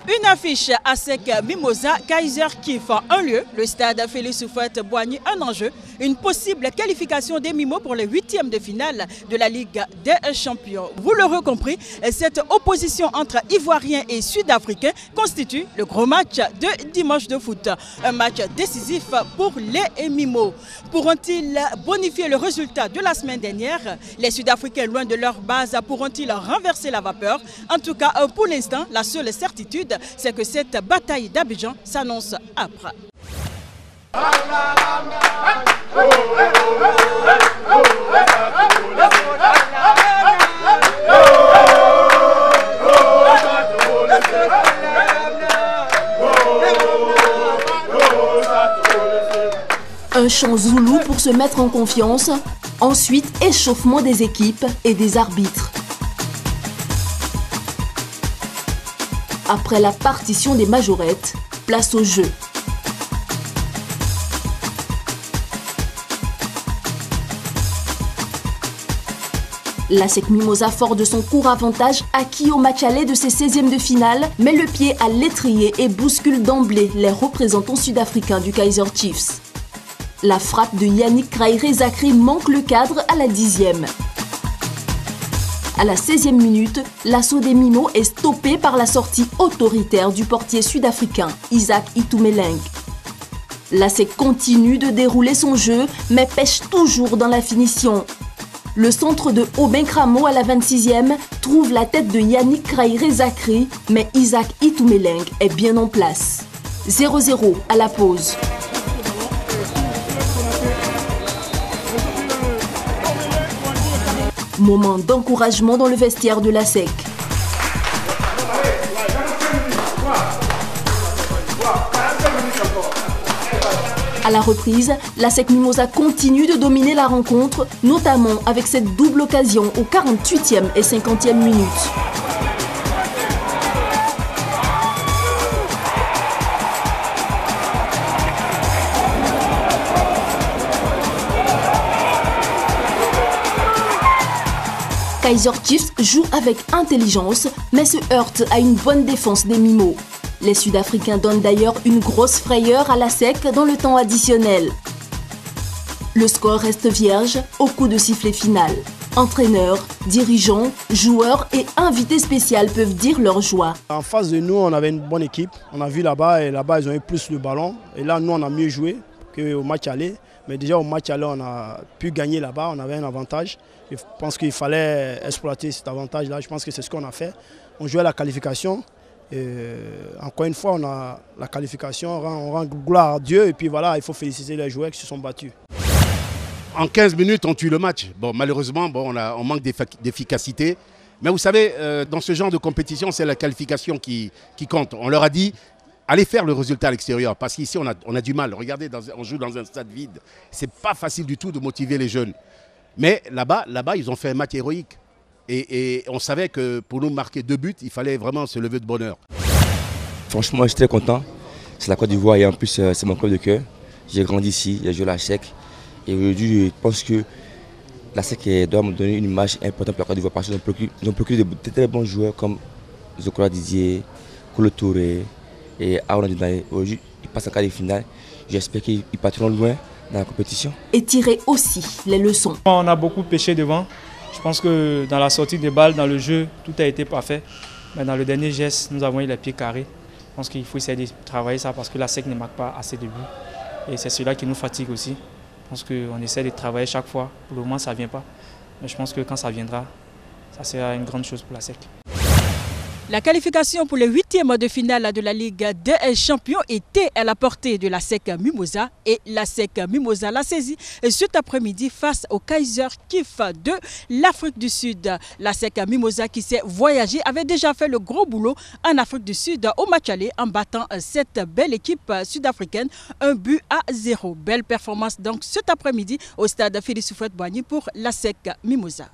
Une affiche à sec Mimosa, Kaiser Chiefs. Un lieu, le stade Félix Houphouët-Boigny, un enjeu, une possible qualification des Mimos pour les huitièmes de finale de la Ligue des Champions. Vous l'aurez compris, cette opposition entre Ivoiriens et Sud-Africains constitue le gros match de dimanche de foot. Un match décisif pour les Mimos. Pourront-ils bonifier le résultat de la semaine dernière? Les Sud-Africains, loin de leur base, pourront-ils renverser la vapeur? En tout cas, pour l'instant, la seule certitude, c'est que cette bataille d'Abidjan s'annonce âpre. Un chant zoulou pour se mettre en confiance, ensuite échauffement des équipes et des arbitres. Après la partition des majorettes, place au jeu. L'ASEC Mimosa, fort de son court avantage acquis au match aller de ses 16e de finale, met le pied à l'étrier et bouscule d'emblée les représentants sud-africains du Kaiser Chiefs. La frappe de Yannick Krairé-Zakri manque le cadre à la 10e. À la 16e minute, l'assaut des Mimos est stoppé par la sortie autoritaire du portier sud-africain Isaac Itumeleng. L'ASEC continue de dérouler son jeu, mais pêche toujours dans la finition. Le centre de Aubin Cramo à la 26e trouve la tête de Yannick Krairé-Zakri, mais Isaac Itumeleng est bien en place. 0-0 à la pause. Moment d'encouragement dans le vestiaire de l'ASEC. À la reprise, l'ASEC Mimosa continue de dominer la rencontre, notamment avec cette double occasion aux 48e et 50e minutes. Kaiser Chiefs joue avec intelligence, mais se heurte à une bonne défense des Mimos. Les Sud-Africains donnent d'ailleurs une grosse frayeur à l'ASEC dans le temps additionnel. Le score reste vierge au coup de sifflet final. Entraîneurs, dirigeants, joueurs et invités spéciaux peuvent dire leur joie. En face de nous, on avait une bonne équipe. On a vu là-bas, et là-bas, ils ont eu plus le ballon. Et là, nous, on a mieux joué qu'au match aller. Mais déjà, au match aller, on a pu gagner là-bas. On avait un avantage. Je pense qu'il fallait exploiter cet avantage-là. Je pense que c'est ce qu'on a fait. On jouait la qualification. Et encore une fois, on a la qualification. On rend gloire à Dieu. Et puis voilà, il faut féliciter les joueurs qui se sont battus. En 15 minutes, on tue le match. Bon, malheureusement, on manque d'efficacité. Mais vous savez, dans ce genre de compétition, c'est la qualification qui compte. On leur a dit, allez faire le résultat à l'extérieur. Parce qu'ici, on a du mal. Regardez, on joue dans un stade vide. Ce n'est pas facile du tout de motiver les jeunes. Mais là-bas, ils ont fait un match héroïque. Et on savait que pour nous marquer 2 buts, il fallait vraiment se lever de bonheur. Franchement, je suis très content. C'est la Côte d'Ivoire et en plus, c'est mon club de cœur. J'ai grandi ici, j'ai joué à la SEC. Et aujourd'hui, je pense que la SEC doit me donner une image importante pour la Côte d'Ivoire parce qu'ils ont procuré de très bons joueurs comme Zokora Didier, Kolo Touré et Aouna Dunaye. Aujourd'hui, ils passent en quart de finale. J'espère qu'ils partiront loin dans la compétition. Et tirer aussi les leçons. On a beaucoup pêché devant. Je pense que dans la sortie des balles, dans le jeu, tout a été parfait. Mais dans le dernier geste, nous avons eu les pieds carrés. Je pense qu'il faut essayer de travailler ça parce que la SEC ne marque pas assez de buts. Et c'est cela qui nous fatigue aussi. Je pense qu'on essaie de travailler chaque fois. Pour le moment, ça ne vient pas. Mais je pense que quand ça viendra, ça sera une grande chose pour la SEC. La qualification pour les huitièmes de finale de la Ligue des Champions était à la portée de l'ASEC Mimosa et l'ASEC Mimosa l'a saisie cet après-midi face au Kaiser Chiefs de l'Afrique du Sud. L'ASEC Mimosa qui s'est voyagé avait déjà fait le gros boulot en Afrique du Sud au match aller en battant cette belle équipe sud-africaine 1-0. Belle performance donc cet après-midi au stade Félix Houphouët-Boigny pour l'ASEC Mimosa.